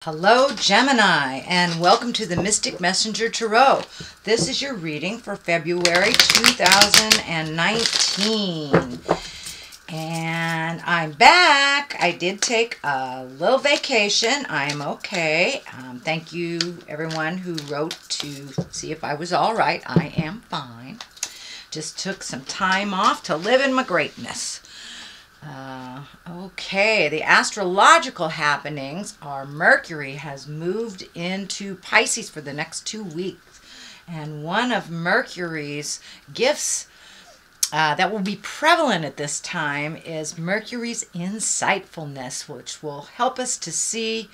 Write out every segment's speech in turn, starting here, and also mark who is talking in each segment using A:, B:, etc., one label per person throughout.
A: Hello Gemini, and welcome to the Mystic Messenger Tarot. This is your reading for February 2019. And I'm back. I did take a little vacation. I'm okay. Thank you everyone who wrote to see if I was all right. I am fine. Just took some time off to live in my greatness. Okay, the astrological happenings are Mercury has moved into Pisces for the next 2 weeks. And one of Mercury's gifts that will be prevalent at this time is Mercury's insightfulness, which will help us to see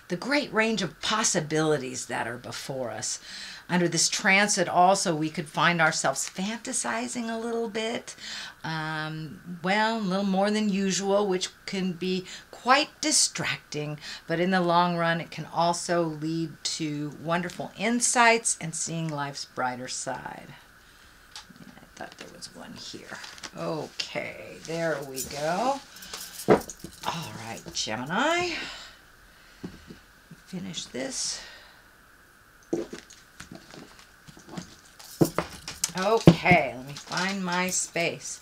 A: the great range of possibilities that are before us. Under this transit also, we could find ourselves fantasizing a little bit, well, a little more than usual, which can be quite distracting, but in the long run, it can also lead to wonderful insights and seeing life's brighter side. Yeah, I thought there was one here. Okay, there we go. All right, Gemini. Finish this. Okay, let me find my space.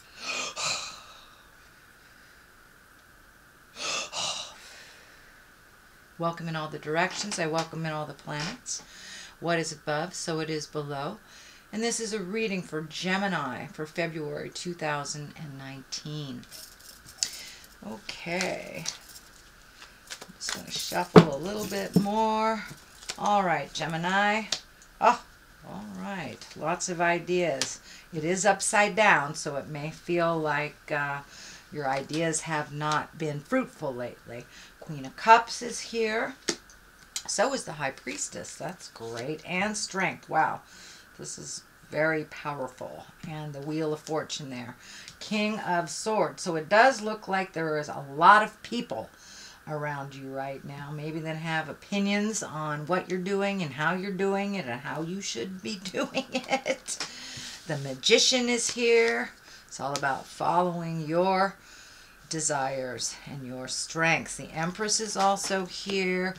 A: Welcome in all the directions. I welcome in all the planets. What is above, so it is below. And this is a reading for Gemini for February 2019. Okay. I'm just going to shuffle a little bit more. All right, Gemini. Oh, all right. Lots of ideas. It is upside down, so it may feel like your ideas have not been fruitful lately. Queen of Cups is here. So is the High Priestess. That's great. And Strength. Wow. This is very powerful. And the Wheel of Fortune there. King of Swords. So it does look like there is a lot of people around you right now, maybe that have opinions on what you're doing and how you're doing it and how you should be doing it. The Magician is here. It's all about following your desires and your strengths. The Empress is also here.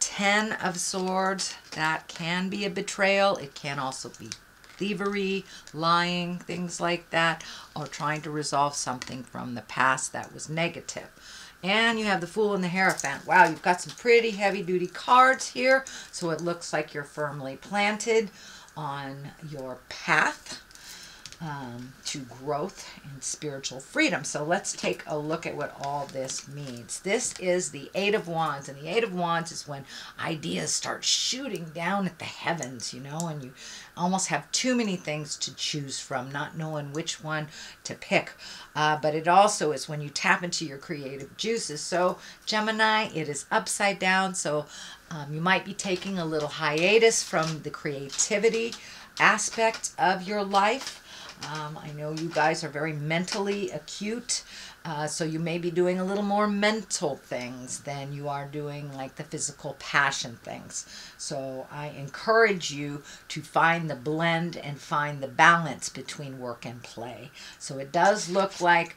A: 10 of Swords. That can be a betrayal. It can also be thievery, lying, things like that, or trying to resolve something from the past that was negative. And you have the Fool and the Hierophant. Wow, you've got some pretty heavy-duty cards here. So it looks like you're firmly planted on your path to growth and spiritual freedom. So let's take a look at what all this means. This is the Eight of Wands. And the Eight of Wands is when ideas start shooting down at the heavens, you know, and you almost have too many things to choose from, not knowing which one to pick. But it also is when you tap into your creative juices. So Gemini, it is upside down. So you might be taking a little hiatus from the creativity aspect of your life. I know you guys are very mentally acute, so you may be doing a little more mental things than you are doing like the physical passion things. So I encourage you to find the blend and find the balance between work and play. So it does look like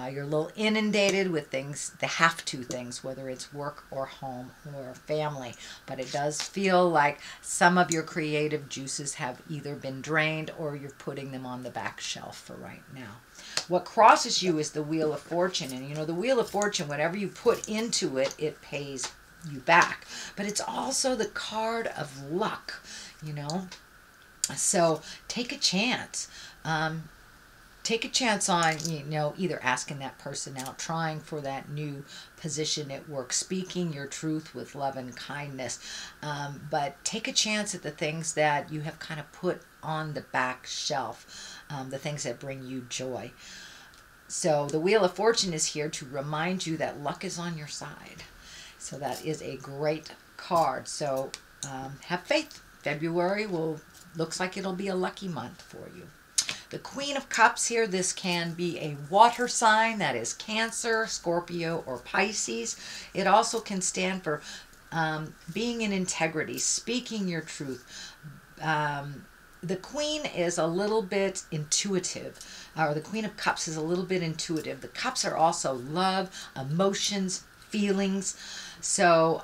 A: you're a little inundated with things, the have-to things, whether it's work or home or family. But it does feel like some of your creative juices have either been drained or you're putting them on the back shelf for right now. What crosses you is the Wheel of Fortune. And you know, the Wheel of Fortune, whatever you put into it, it pays you back. But it's also the card of luck, you know. So take a chance. Take a chance on, you know, either asking that person out, trying for that new position at work, speaking your truth with love and kindness. But take a chance at the things that you have kind of put on the back shelf, the things that bring you joy. So the Wheel of Fortune is here to remind you that luck is on your side. So that is a great card. So have faith. February looks like it'll be a lucky month for you. The Queen of Cups here, this can be a water sign, that is Cancer, Scorpio, or Pisces. It also can stand for being in integrity, speaking your truth. The Queen is a little bit intuitive, or the Queen of Cups is a little bit intuitive. The Cups are also love, emotions, feelings. So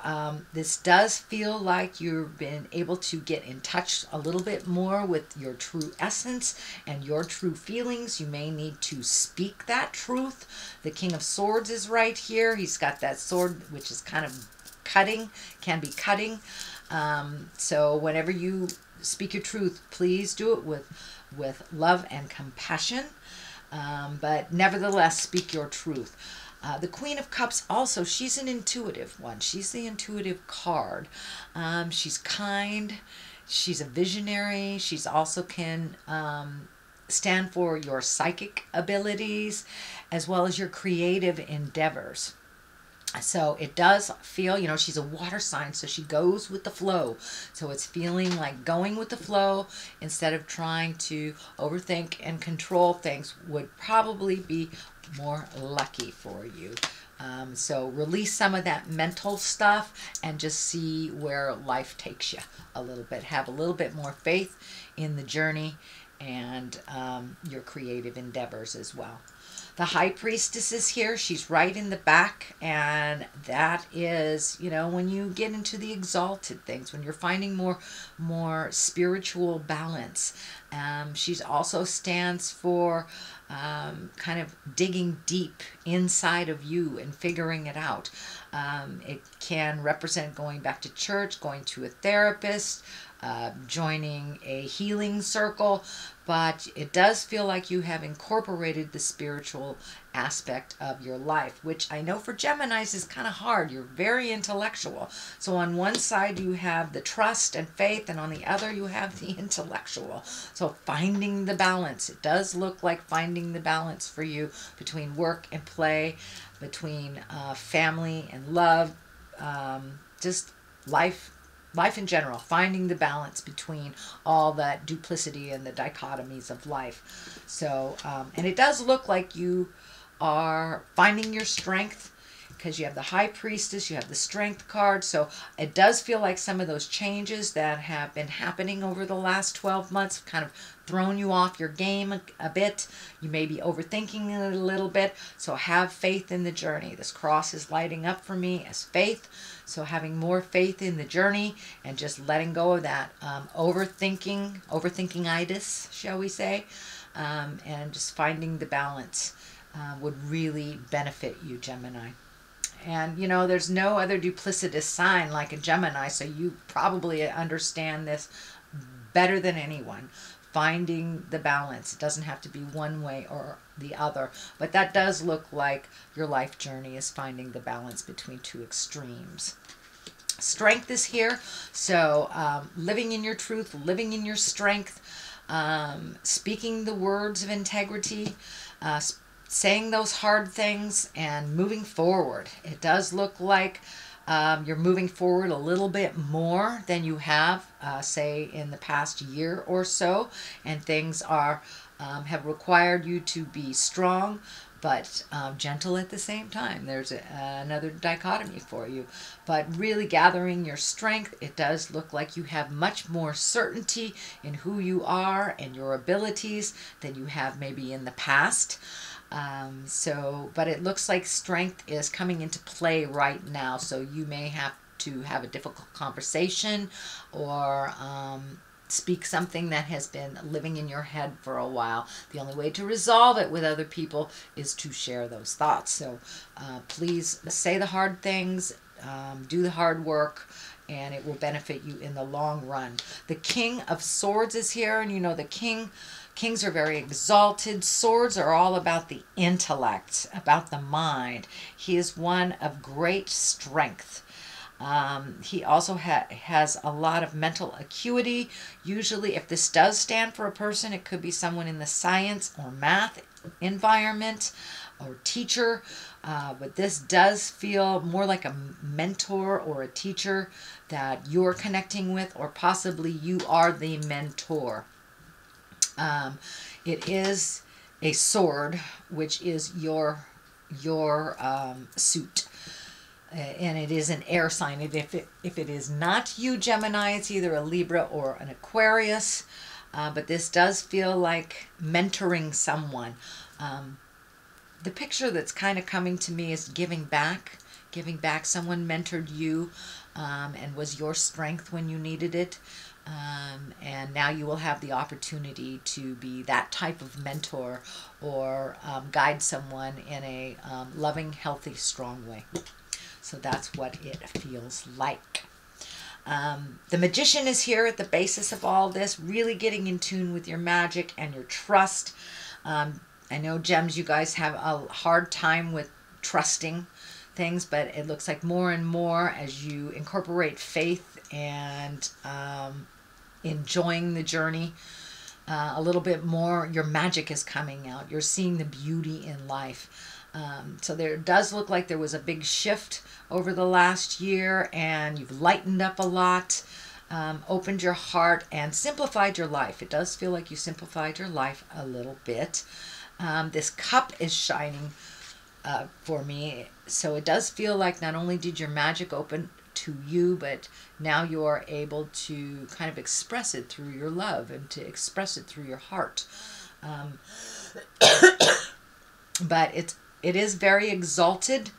A: this does feel like you've been able to get in touch a little bit more with your true essence and your true feelings. You may need to speak that truth. The King of Swords is right here. He's got that sword, which is kind of cutting, can be cutting. So whenever you speak your truth, please do it with love and compassion. But nevertheless, speak your truth. The Queen of Cups also, she's an intuitive one. She's the intuitive card. She's kind. She's a visionary. She's also can stand for your psychic abilities as well as your creative endeavors. So it does feel, you know, she's a water sign, so she goes with the flow. So it's feeling like going with the flow instead of trying to overthink and control things would probably be more lucky for you. So release some of that mental stuff and just see where life takes you a little bit. Have a little bit more faith in the journey and your creative endeavors as well. The High Priestess is here. She's right in the back, and that is, you know, when you get into the exalted things, when you're finding more spiritual balance. She's also stands for kind of digging deep inside of you and figuring it out. It can represent going back to church, going to a therapist, joining a healing circle, but it does feel like you have incorporated the spiritual aspect of your life, which I know for Geminis is kind of hard. You're very intellectual. So on one side you have the trust and faith, and on the other you have the intellectual. So finding the balance. It does look like finding the balance for you between work and play, between family and love, just life in general, finding the balance between all that duplicity and the dichotomies of life. So, and it does look like you are finding your strength because you have the High Priestess, you have the Strength card. So it does feel like some of those changes that have been happening over the last 12 months kind of thrown you off your game a bit. You may be overthinking it a little bit. So have faith in the journey. This cross is lighting up for me as faith. So having more faith in the journey and just letting go of that overthinking-itis, shall we say, and just finding the balance would really benefit you, Gemini. And, you know, there's no other duplicitous sign like a Gemini, so you probably understand this better than anyone. Finding the balance. It doesn't have to be one way or the other, but that does look like your life journey is finding the balance between two extremes. Strength is here, so living in your truth, living in your strength, speaking the words of integrity, saying those hard things and moving forward. It does look like you're moving forward a little bit more than you have, say, in the past year or so, and things are have required you to be strong but gentle at the same time. There's another dichotomy for you. But really gathering your strength, it does look like you have much more certainty in who you are and your abilities than you have maybe in the past. But it looks like strength is coming into play right now, so you may have to have a difficult conversation or speak something that has been living in your head for a while. The only way to resolve it with other people is to share those thoughts. So please say the hard things, do the hard work, and it will benefit you in the long run. The King of Swords is here, and you know the Kings are very exalted. Swords are all about the intellect, about the mind. He is one of great strength. He also has a lot of mental acuity. Usually, if this does stand for a person, it could be someone in the science or math environment or teacher. But this does feel more like a mentor or a teacher that you're connecting with, or possibly you are the mentor. It is a sword, which is your suit. And it is an air sign. If it is not you, Gemini, it's either a Libra or an Aquarius. But this does feel like mentoring someone. The picture that's kind of coming to me is giving back giving back. Someone mentored you and was your strength when you needed it. And now you will have the opportunity to be that type of mentor or guide someone in a loving, healthy, strong way. So that's what it feels like. The Magician is here at the basis of all this, really getting in tune with your magic and your trust. I know, Gems, you guys have a hard time with trusting things, but it looks like more and more as you incorporate faith and enjoying the journey a little bit more, your magic is coming out. You're seeing the beauty in life. So there does look like there was a big shift over the last year, and you've lightened up a lot, opened your heart, and simplified your life. It does feel like you simplified your life a little bit. This cup is shining for me. So it does feel like not only did your magic open to you, but now you are able to kind of express it through your love and to express it through your heart. But it is very exalted,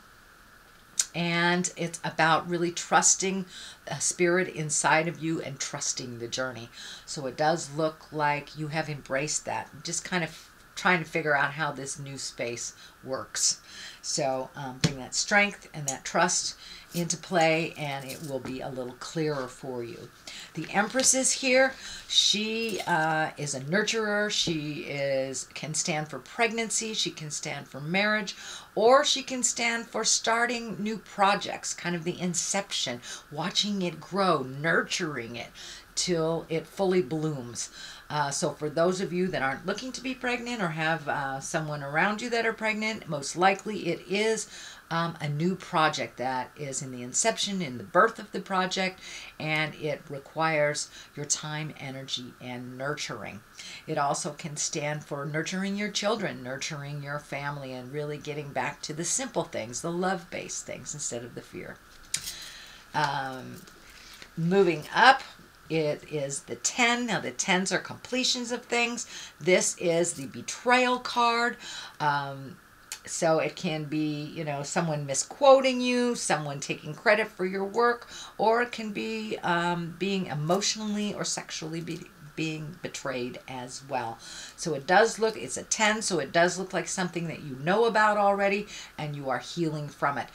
A: and it's about really trusting a spirit inside of you and trusting the journey. So it does look like you have embraced that, just kind of trying to figure out how this new space works. So bring that strength and that trust into play, and it will be a little clearer for you. The Empress is here. She is a nurturer. She can stand for pregnancy. She can stand for marriage, or she can stand for starting new projects, kind of the inception, watching it grow, nurturing it till it fully blooms. So for those of you that aren't looking to be pregnant or have someone around you that are pregnant, most likely it is a new project that is in the inception, in the birth of the project, and it requires your time, energy, and nurturing. It also can stand for nurturing your children, nurturing your family, and really getting back to the simple things, the love-based things instead of the fear. Moving up, it is the 10. Now the 10s are completions of things. This is the betrayal card. So it can be, you know, someone misquoting you, someone taking credit for your work, or it can be being emotionally or sexually being betrayed as well. So it does look, it's a 10, so it does look like something that you know about already and you are healing from it.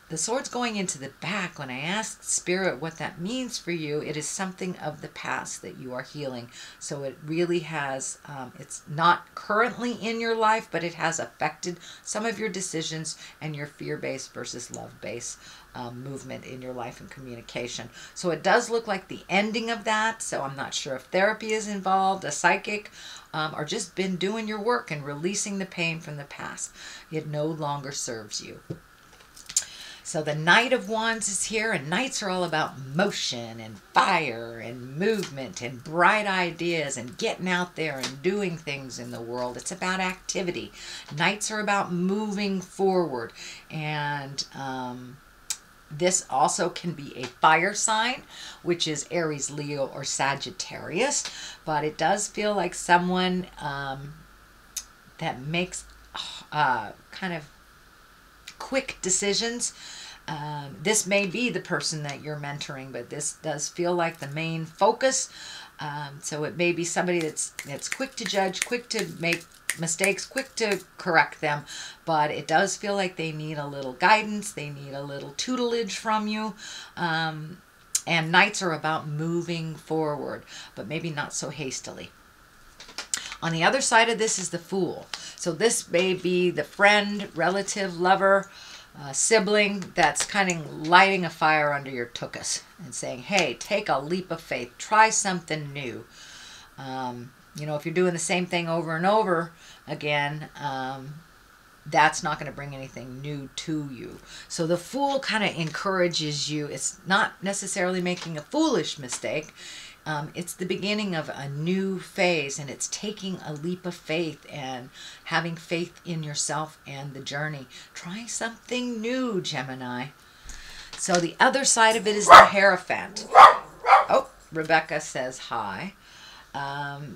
A: The sword's going into the back. When I asked Spirit what that means for you, it is something of the past that you are healing. So it really has, it's not currently in your life, but it has affected some of your decisions and your fear-based versus love-based movement in your life and communication. So it does look like the ending of that. So I'm not sure if therapy is involved, a psychic, or just been doing your work and releasing the pain from the past. It no longer serves you. So the Knight of Wands is here, and Knights are all about motion and fire and movement and bright ideas and getting out there and doing things in the world. It's about activity. Knights are about moving forward, and this also can be a fire sign, which is Aries, Leo, or Sagittarius, but it does feel like someone that makes kind of quick decisions. This may be the person that you're mentoring, but this does feel like the main focus. So it may be somebody that's quick to judge, quick to make mistakes, quick to correct them, but it does feel like they need a little guidance, they need a little tutelage from you. And Knights are about moving forward, but maybe not so hastily. On the other side of this is the Fool. So this may be the friend, relative, lover, sibling that's kind of lighting a fire under your tuchus and saying, hey, take a leap of faith, try something new. You know, if you're doing the same thing over and over again, that's not going to bring anything new to you. So the Fool kind of encourages you. It's not necessarily making a foolish mistake. It's the beginning of a new phase, and it's taking a leap of faith and having faith in yourself and the journey. Try something new, Gemini. So the other side of it is the Hierophant. Oh, Rebecca says hi.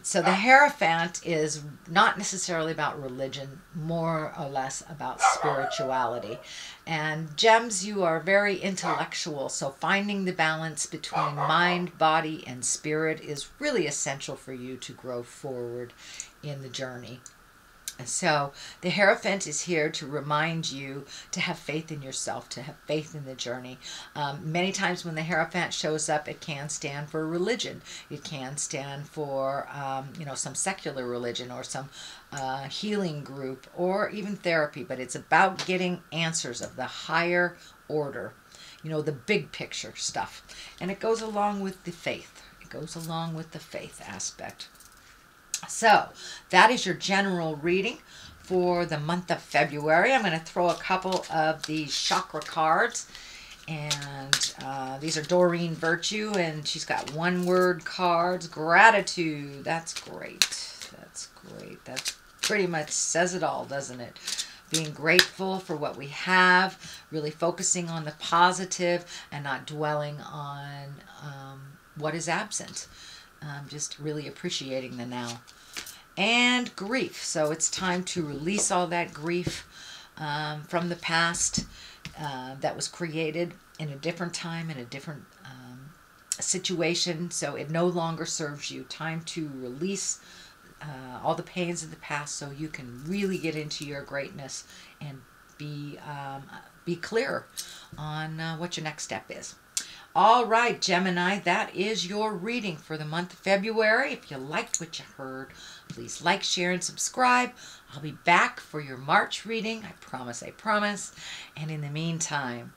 A: So the Hierophant is not necessarily about religion, more or less about spirituality. And Gems, you are very intellectual, so finding the balance between mind, body, and spirit is really essential for you to grow forward in the journey. So the Hierophant is here to remind you to have faith in yourself, to have faith in the journey. Many times when the Hierophant shows up, it can stand for religion. It can stand for, some secular religion or some healing group or even therapy. But it's about getting answers of the higher order, the big picture stuff. And it goes along with the faith. It goes along with the faith aspect. So that is your general reading for the month of February. I'm going to throw a couple of these chakra cards. And these are Doreen Virtue, and she's got one-word cards. Gratitude. That's great. That's great. That pretty much says it all, doesn't it? Being grateful for what we have, really focusing on the positive and not dwelling on what is absent. Just really appreciating the now. And grief. So it's time to release all that grief from the past that was created in a different time, in a different situation. So it no longer serves you. Time to release all the pains of the past so you can really get into your greatness and be clear on what your next step is. All right, Gemini, that is your reading for the month of February. If you liked what you heard, please like, share, and subscribe. I'll be back for your March reading. I promise, I promise. And in the meantime,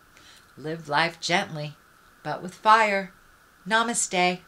A: live life gently, but with fire. Namaste.